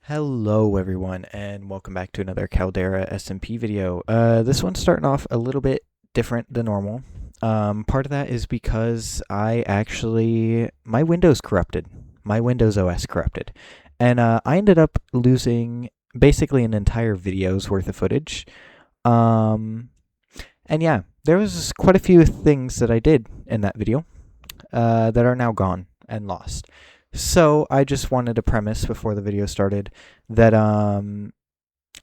Hello everyone and welcome back to another Caldera SMP video. This one's starting off a little bit different than normal. Part of that is because my Windows corrupted. My Windows OS corrupted. And I ended up losing basically an entire video's worth of footage. And yeah, there was quite a few things that I did in that video that are now gone and lost. So I just wanted to premise before the video started that I'm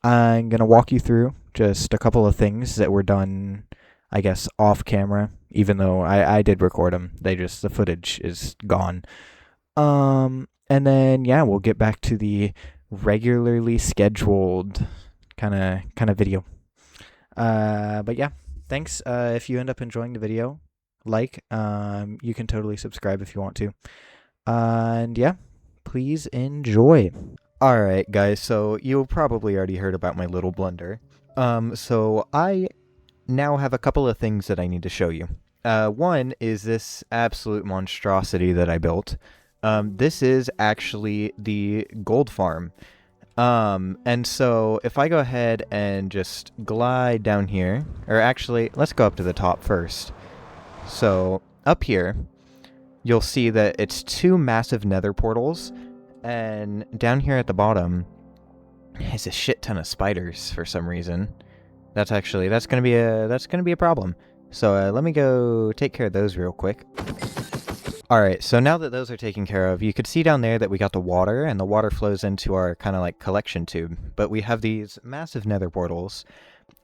gonna walk you through just a couple of things that were done, I guess, off camera. Even though I did record them, the footage is gone. And then yeah, we'll get back to the regularly scheduled kind of video. But yeah, thanks. If you end up enjoying the video, you can totally subscribe if you want to. And yeah, please enjoy. Alright guys, so you probably already heard about my little blunder. So I now have a couple of things that I need to show you. One is this absolute monstrosity that I built. This is actually the gold farm. And so if I go ahead and just glide down here, or actually, let's go up to the top first. So up here, you'll see that it's two massive nether portals, and down here at the bottom is a shit ton of spiders for some reason. That's gonna be a problem. So let me go take care of those real quick. Alright, so now that those are taken care of, you could see down there that we got the water, and the water flows into our kind of like collection tube. But we have these massive nether portals,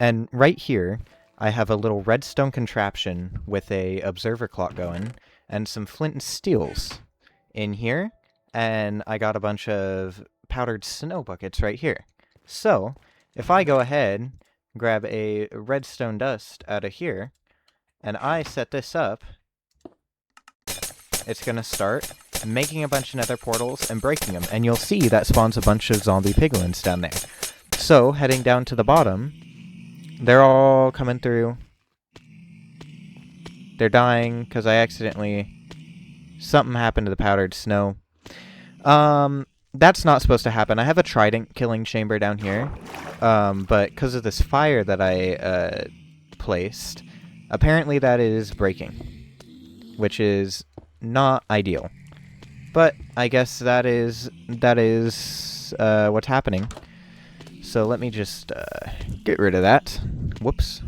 and right here I have a little redstone contraption with a observer clock going, and some flint and steels in here, and I got a bunch of powdered snow buckets right here. So, if I go ahead, grab a redstone dust out of here, and I set this up, it's gonna start making a bunch of nether portals and breaking them, and you'll see that spawns a bunch of zombie piglins down there. So, heading down to the bottom, they're all coming through. They're dying because something happened to the powdered snow. That's not supposed to happen. I have a trident killing chamber down here, but because of this fire that I placed, apparently that is breaking, which is not ideal. But I guess that is what's happening. So let me just get rid of that. Whoops.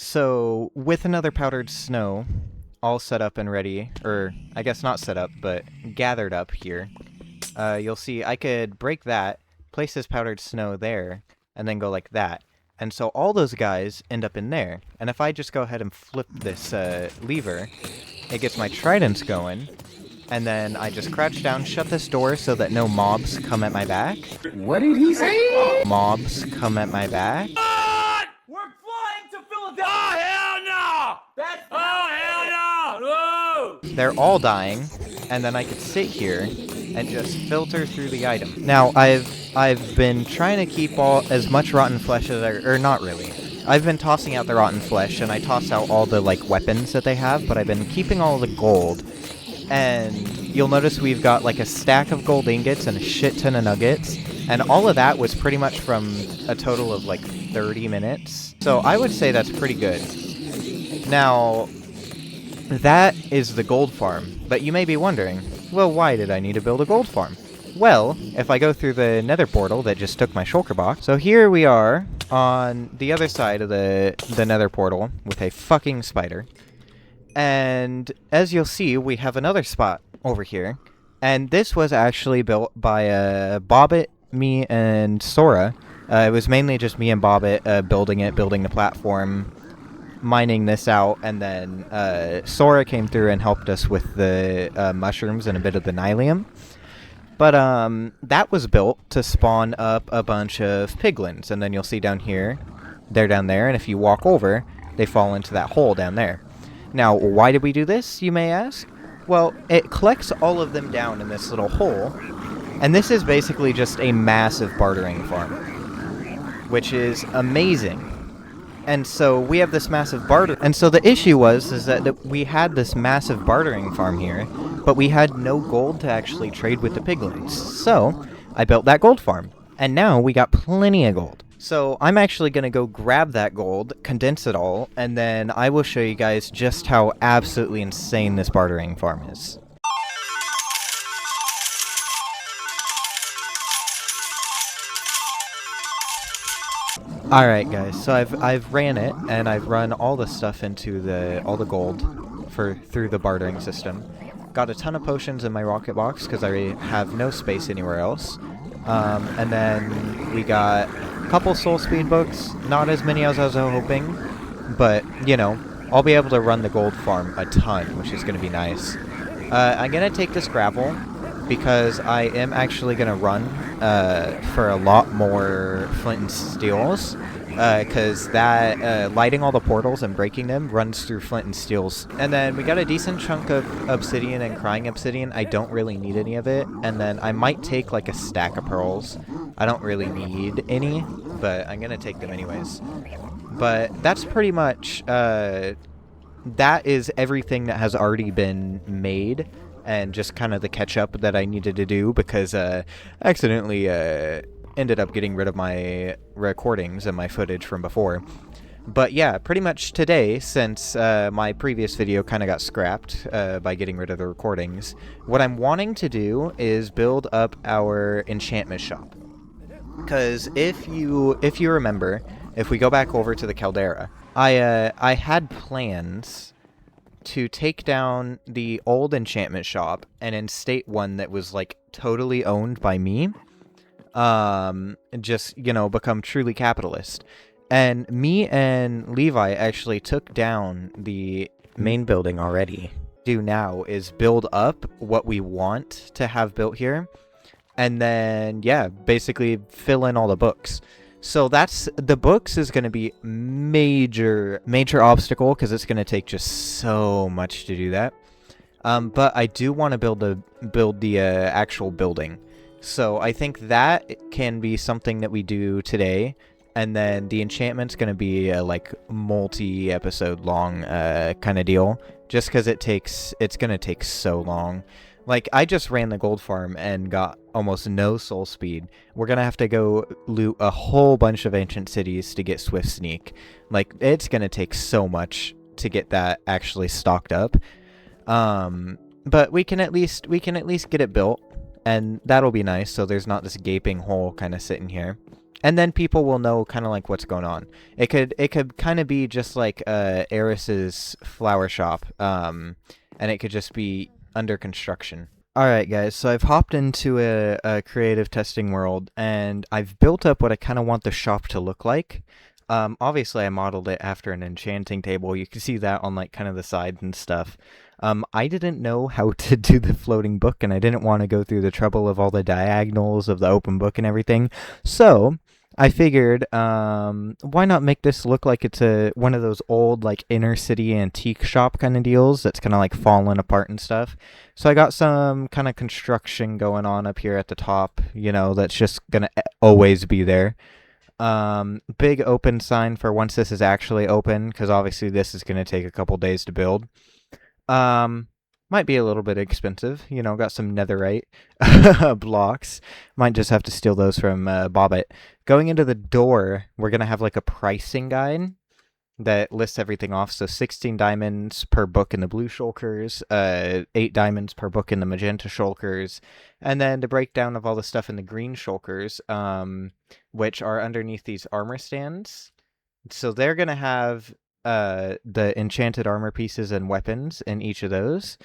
So, with another powdered snow all set up and ready, or I guess not set up, but gathered up here, you'll see I could break that, place this powdered snow there, and then go like that. And so all those guys end up in there. And if I just go ahead and flip this lever, it gets my tridents going, and then I just crouch down, shut this door so that no mobs come at my back. What did he say? Mobs come at my back. We're flying to Philadelphia! Oh, hell no! That's hell no! Whoa! They're all dying, and then I could sit here and just filter through the item. Now, I've been trying to keep as much rotten flesh as or not really. I've been tossing out the rotten flesh, and I toss out all the, like, weapons that they have, but I've been keeping all the gold. And you'll notice we've got, like, a stack of gold ingots and a shit ton of nuggets. And all of that was pretty much from a total of, like, 30 minutes. So I would say that's pretty good. Now, that is the gold farm. But you may be wondering, well, why did I need to build a gold farm? Well, if I go through the nether portal that just took my shulker box. So here we are on the other side of the nether portal with a fucking spider. And as you'll see, we have another spot over here. And this was actually built by Bobbit, me, and Sora. It was mainly just me and Bobbit building the platform, mining this out, and then Sora came through and helped us with the mushrooms and a bit of the nylium. But that was built to spawn up a bunch of piglins, and then you'll see down here, they're down there, and if you walk over, they fall into that hole down there. Now, why did we do this, you may ask? Well, it collects all of them down in this little hole, and this is basically just a massive bartering farm, which is amazing. And so we have this massive barter. And so the issue is that we had this massive bartering farm here, but we had no gold to actually trade with the piglins. So I built that gold farm. And now we got plenty of gold. So I'm actually going to go grab that gold, condense it all, and then I will show you guys just how absolutely insane this bartering farm is. Alright guys, so I've ran it, and I've run all the stuff into all the gold through the bartering system. Got a ton of potions in my rocket box because I have no space anywhere else. And then we got a couple soul speed books, not as many as I was hoping, but, you know, I'll be able to run the gold farm a ton, which is going to be nice. I'm going to take this gravel because I am actually going to run for a lot more flint and steels, because that lighting all the portals and breaking them runs through flint and steels. And then we got a decent chunk of obsidian and crying obsidian. I don't really need any of it. And then I might take like a stack of pearls. I don't really need any, but I'm going to take them anyways. But that's pretty much, that is everything that has already been made, and just kind of the catch-up that I needed to do because I accidentally ended up getting rid of my recordings and my footage from before. But yeah, pretty much today, since my previous video kind of got scrapped by getting rid of the recordings, what I'm wanting to do is build up our enchantment shop. Because if you remember, if we go back over to the Caldera, I had plans to take down the old enchantment shop and instate one that was like totally owned by me. Just, you know, become truly capitalist. And me and Levi actually took down the main building already. Do now is build up what we want to have built here, and then yeah, basically fill in all the books. So the books is going to be major obstacle because it's going to take just so much to do that. But I do want to build the actual building. So I think that can be something that we do today. And then the enchantment's going to be a like multi-episode long kind of deal. Just because it's going to take so long. Like, I just ran the gold farm and got almost no soul speed. We're going to have to go loot a whole bunch of ancient cities to get Swift Sneak. Like, it's going to take so much to get that actually stocked up. But we can at least get it built, and that'll be nice, so there's not this gaping hole kind of sitting here. And then people will know kind of like what's going on. It could kind of be just like Eris's flower shop, and it could just be under construction. Alright guys, so I've hopped into a creative testing world, and I've built up what I kind of want the shop to look like. Obviously I modeled it after an enchanting table. You can see that on like kind of the sides and stuff. I didn't know how to do the floating book, and I didn't want to go through the trouble of all the diagonals of the open book and everything. So I figured, why not make this look like it's one of those old, like, inner city antique shop kind of deals that's kind of, like, falling apart and stuff. So I got some kind of construction going on up here at the top, you know, that's just gonna always be there. Big open sign for once this is actually open, because obviously this is gonna take a couple days to build. Might be a little bit expensive, you know, got some netherite blocks. Might just have to steal those from Bobbit. Going into the door, we're going to have like a pricing guide that lists everything off. So 16 diamonds per book in the blue shulkers, 8 diamonds per book in the magenta shulkers, and then the breakdown of all the stuff in the green shulkers, which are underneath these armor stands. So they're going to have the enchanted armor pieces and weapons in each of those.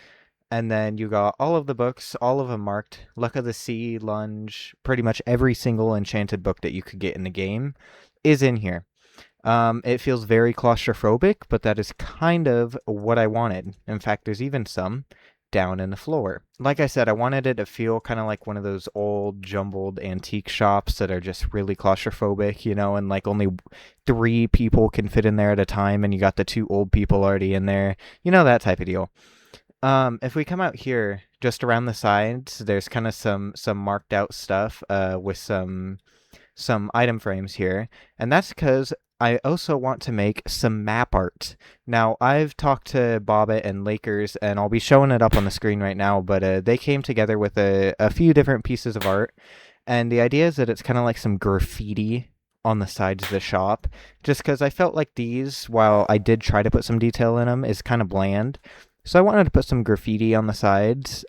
And then you got all of the books, all of them marked. Luck of the Sea, Lunge, pretty much every single enchanted book that you could get in the game is in here. It feels very claustrophobic, but that is kind of what I wanted. In fact, there's even some down in the floor. Like I said, I wanted it to feel kind of like one of those old jumbled antique shops that are just really claustrophobic, you know, and like only 3 people can fit in there at a time, and you got the 2 old people already in there, you know, that type of deal. If we come out here, just around the sides, there's kind of some marked out stuff with some item frames here, and that's because I also want to make some map art. Now, I've talked to Bobbit and Lakers, and I'll be showing it up on the screen right now, but they came together with a few different pieces of art, And the idea is that it's kind of like some graffiti on the sides of the shop, just because I felt like these, while I did try to put some detail in them, is kind of bland. So I wanted to put some graffiti on the sides.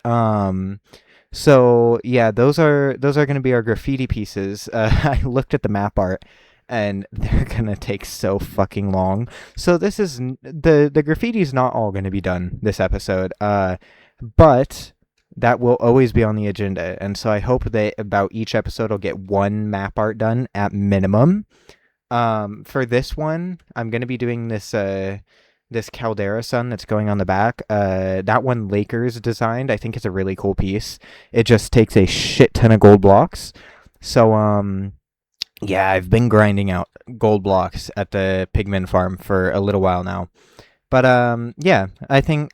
So yeah, those are going to be our graffiti pieces. I looked at the map art, and they're gonna take so fucking long. So this is the graffiti's not all going to be done this episode. But that will always be on the agenda, and so I hope that about each episode I'll get one map art done at minimum. For this one, I'm gonna be doing this Caldera sun that's going on the back. That one Lakers designed. I think it's a really cool piece. It just takes a shit ton of gold blocks. So yeah, I've been grinding out gold blocks at the pigman farm for a little while now. But yeah, I think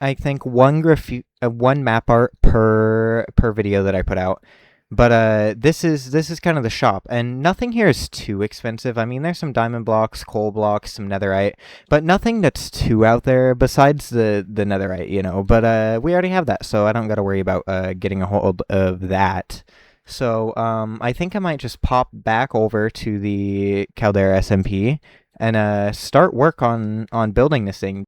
one map art per video that I put out. But this is kind of the shop, and nothing here is too expensive. I mean, there's some diamond blocks, coal blocks, some netherite, but nothing that's too out there besides the netherite, you know. But we already have that, so I don't got to worry about getting a hold of that. So I think I might just pop back over to the Caldera SMP and start work on building this thing.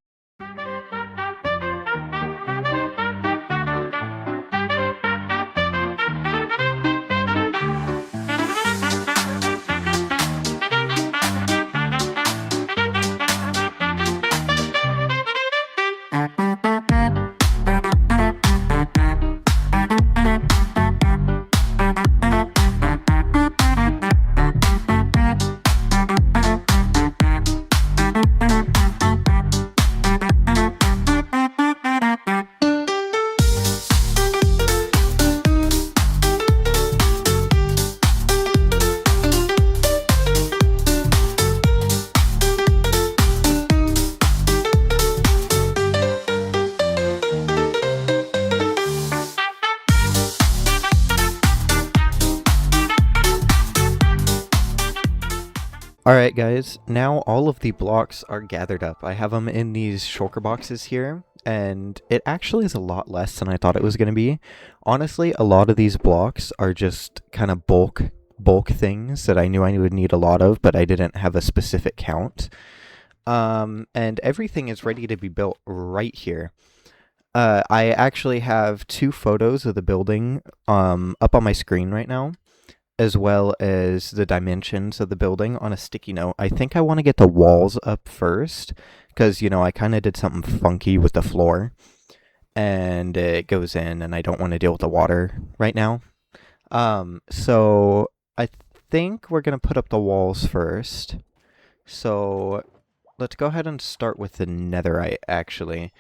Alright guys, now all of the blocks are gathered up. I have them in these shulker boxes here, and it actually is a lot less than I thought it was going to be. Honestly, a lot of these blocks are just kind of bulk things that I knew I would need a lot of, but I didn't have a specific count. And everything is ready to be built right here. I actually have 2 photos of the building up on my screen right now, as well as the dimensions of the building on a sticky note. I think I want to get the walls up first, because, you know, I kind of did something funky with the floor, and it goes in, and I don't want to deal with the water right now. So I think we're going to put up the walls first. So let's go ahead and start with the netherite, actually,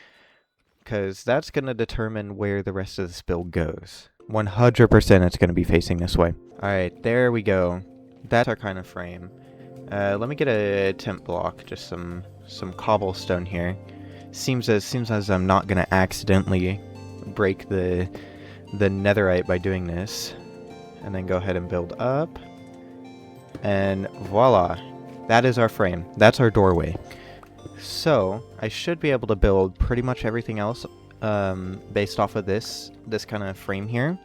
because that's going to determine where the rest of this build goes. 100% it's going to be facing this way. Alright, there we go. That's our kind of frame. Let me get a temp block, just some cobblestone here. Seems as I'm not going to accidentally break the netherite by doing this. And then go ahead and build up. And voila. That is our frame. That's our doorway. So, I should be able to build pretty much everything else based off of this kind of frame here.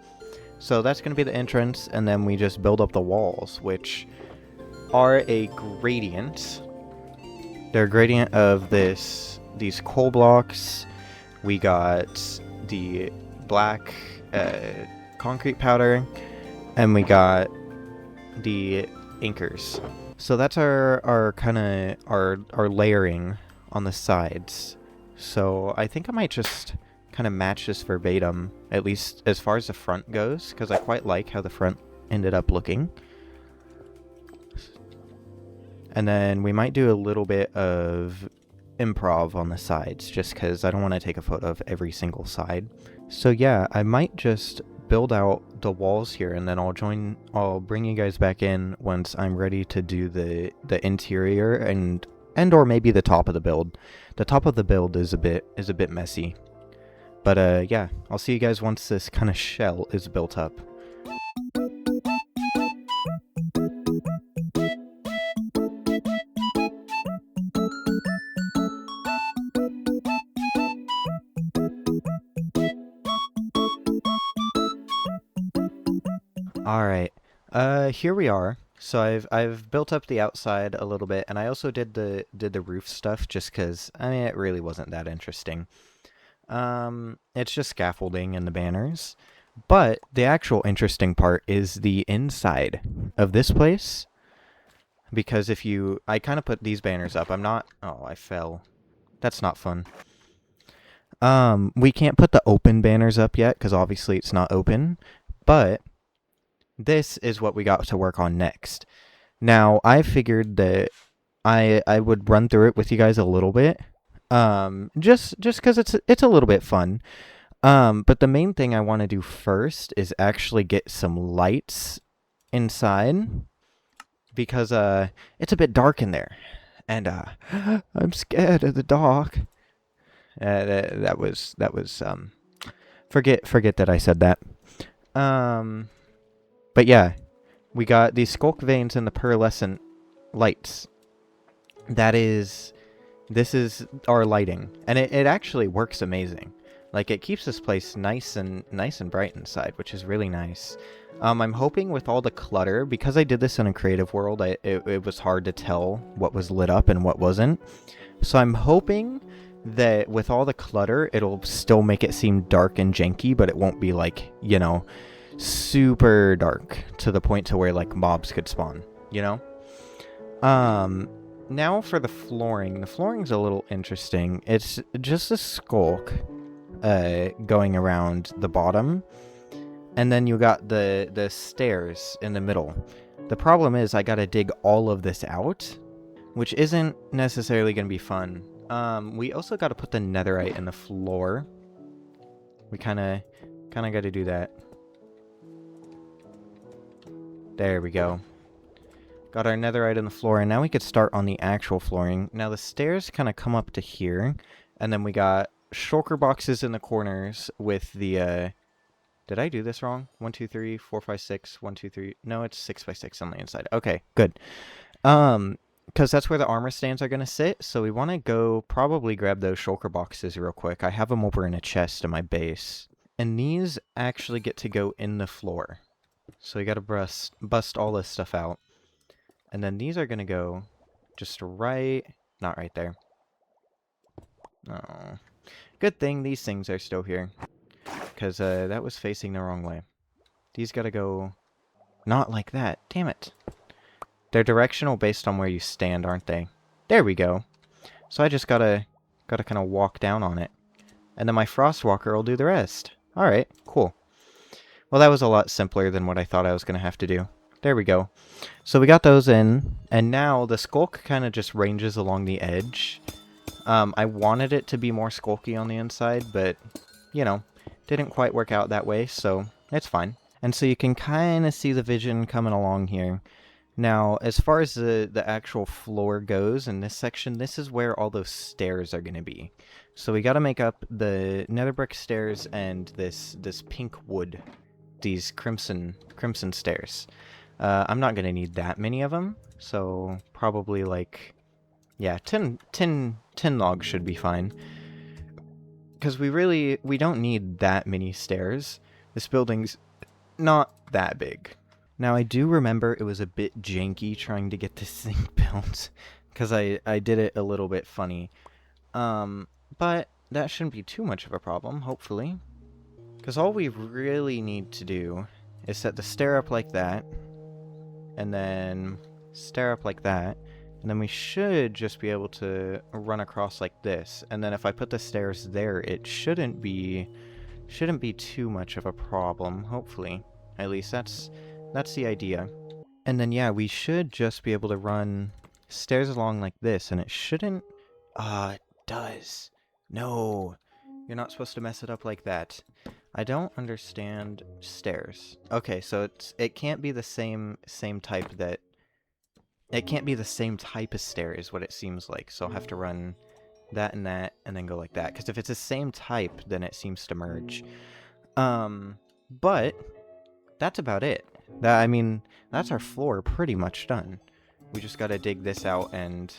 So that's going to be the entrance, and then we just build up the walls, which are a gradient. They're a gradient of these coal blocks. We got the black concrete powder, and we got the anchors. So that's our kind of our layering on the sides. So I think I might just kind of match this verbatim, at least as far as the front goes, because I quite like how the front ended up looking. And then we might do a little bit of improv on the sides, just because I don't want to take a photo of every single side. So yeah, I might just build out the walls here, and then I'll bring you guys back in once I'm ready to do the interior and or maybe the top of the build. The top of the build is a bit messy. But yeah, I'll see you guys once this kind of shell is built up. Alright, Here we are. So I've built up the outside a little bit, and I also did the roof stuff just because I mean it really wasn't that interesting. It's just scaffolding and the banners. But the actual interesting part is the inside of this place. Because if you, I kind of put these banners up. I'm not, oh, I fell. That's not fun. We can't put the open banners up yet because obviously it's not open. But this is what we got to work on next. Now, I figured that I would run through it with you guys a little bit. Just because it's a little bit fun. But the main thing I want to do first is actually get some lights inside because it's a bit dark in there, and I'm scared of the dark. That was forget that I said that. But yeah, we got these skulk veins and the pearlescent lights. This is our lighting, and it actually works amazing. Like it keeps this place nice and bright inside, which is really nice. I'm hoping with all the clutter, because I did this in a creative world, it was hard to tell what was lit up and what wasn't. So I'm hoping that with all the clutter, it'll still make it seem dark and janky, but it won't be like, you know, super dark to the point to where like mobs could spawn, you know? Now for the flooring. The flooring's a little interesting. It's just a skulk going around the bottom, and then you got the stairs in the middle. The problem is I gotta dig all of this out, which isn't necessarily gonna be fun. We also gotta put the netherite in the floor. We kinda gotta do that. There we go. Got our netherite in the floor, and now we could start on the actual flooring. Now the stairs kind of come up to here, and then we got shulker boxes in the corners with the, did I do this wrong? 1, 2, 3, 4, 5, 6, 1, 2, 3, no, it's 6 by 6 on the inside. Okay, good. Because that's where the armor stands are going to sit, so we want to go probably grab those shulker boxes real quick. I have them over in a chest in my base. And these actually get to go in the floor. So we got to bust all this stuff out. And then these are going to go just right, not right there. Oh. Good thing these things are still here. Because that was facing the wrong way. These got to go not like that. Damn it. They're directional based on where you stand, aren't they? There we go. So I just gotta kind of walk down on it. And then my Frostwalker will do the rest. Alright, cool. Well, that was a lot simpler than what I thought I was going to have to do. There we go. So we got those in, and now the skulk kind of just ranges along the edge. I wanted it to be more skulky on the inside, but, you know, didn't quite work out that way, so it's fine. And so you can kind of see the vision coming along here. Now, as far as the actual floor goes in this section, this is where all those stairs are going to be. So we got to make up the nether brick stairs and this pink wood, these crimson stairs. I'm not going to need that many of them, so probably like, yeah, 10 logs should be fine. Because we don't need that many stairs. This building's not that big. Now, I do remember it was a bit janky trying to get this thing built, because I did it a little bit funny. But that shouldn't be too much of a problem, hopefully. Because all we really need to do is set the stair up like that, and then stair up like that, and then we should just be able to run across like this. And then if I put the stairs there, it shouldn't be too much of a problem, hopefully. At least that's the idea. And then yeah, we should just be able to run stairs along like this, and it shouldn't... it does. No, you're not supposed to mess it up like that. I don't understand stairs. Okay, so it can't be the same type that... It can't be the same type of stair is what it seems like, so I'll have to run that, and then go like that. Because if it's the same type, then it seems to merge. But that's about it. I mean, that's our floor pretty much done. We just gotta dig this out and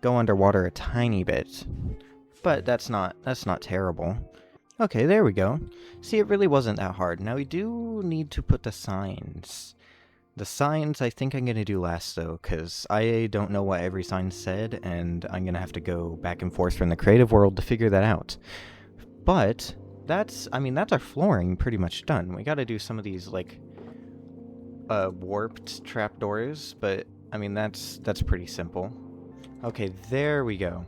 go underwater a tiny bit. But that's not terrible. Okay, there we go. See, it really wasn't that hard. Now we do need to put the signs. The signs I think I'm going to do last, though, because I don't know what every sign said, and I'm going to have to go back and forth from the creative world to figure that out. But that's our flooring pretty much done. We got to do some of these, like, warped trapdoors, but, I mean, that's pretty simple. Okay, there we go.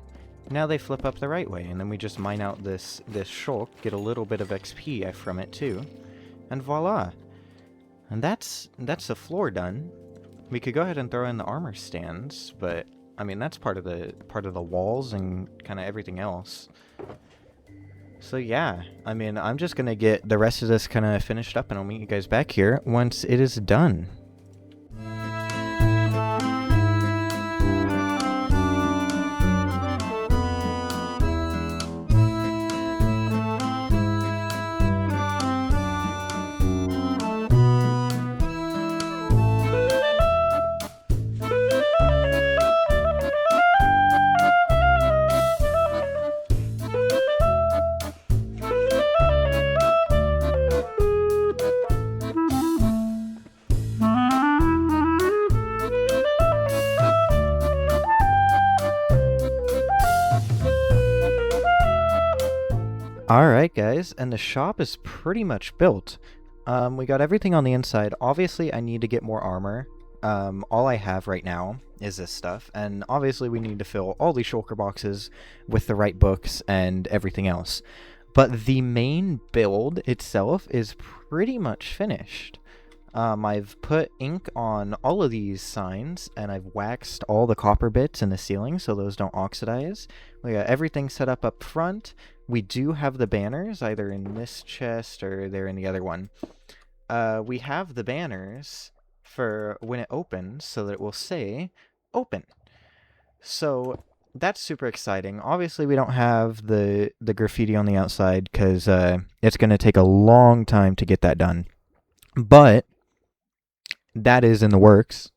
Now they flip up the right way, and then we just mine out this shulk, get a little bit of XP from it, too, and voila! And that's the floor done. We could go ahead and throw in the armor stands, but I mean that's part of the walls and kind of everything else. So yeah, I mean I'm just gonna get the rest of this kind of finished up, and I'll meet you guys back here once it is done. Alright guys, and the shop is pretty much built. We got everything on the inside. Obviously I need to get more armor. All I have right now is this stuff, and obviously we need to fill all these shulker boxes with the right books and everything else. But the main build itself is pretty much finished. I've put ink on all of these signs, and I've waxed all the copper bits in the ceiling so those don't oxidize. We got everything set up front. We do have the banners, either in this chest or they're in the other one. We have the banners for when it opens so that it will say open. So that's super exciting. Obviously we don't have the graffiti on the outside because it's going to take a long time to get that done. But that is in the works.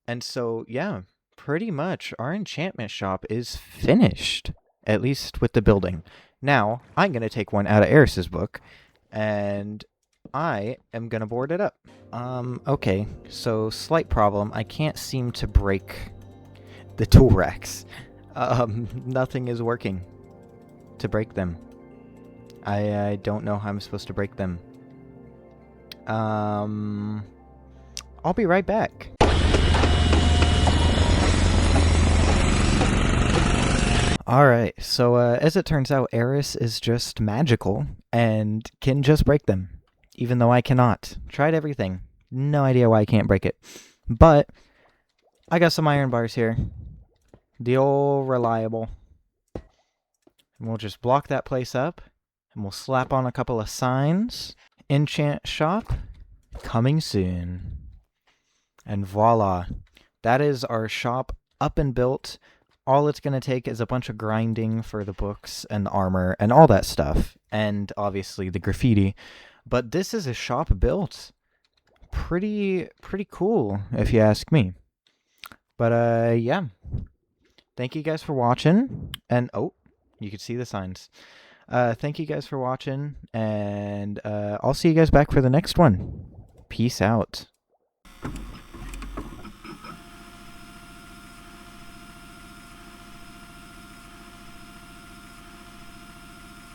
And so yeah, pretty much our enchantment shop is finished, at least with the building. Now, I'm going to take one out of Eris's book, and I am going to board it up. Okay, so slight problem. I can't seem to break the tool racks. Nothing is working to break them. I don't know how I'm supposed to break them. I'll be right back. Alright, so as it turns out, Eris is just magical and can just break them, even though I cannot. Tried everything. No idea why I can't break it. But I got some iron bars here. The old reliable. And we'll just block that place up, and we'll slap on a couple of signs. Enchant shop, coming soon. And voila. That is our shop up and built. All it's going to take is a bunch of grinding for the books and the armor and all that stuff. And obviously the graffiti. But this is a shop built. Pretty cool, if you ask me. But, yeah. Thank you guys for watching. And, oh, you can see the signs. Thank you guys for watching. And I'll see you guys back for the next one. Peace out.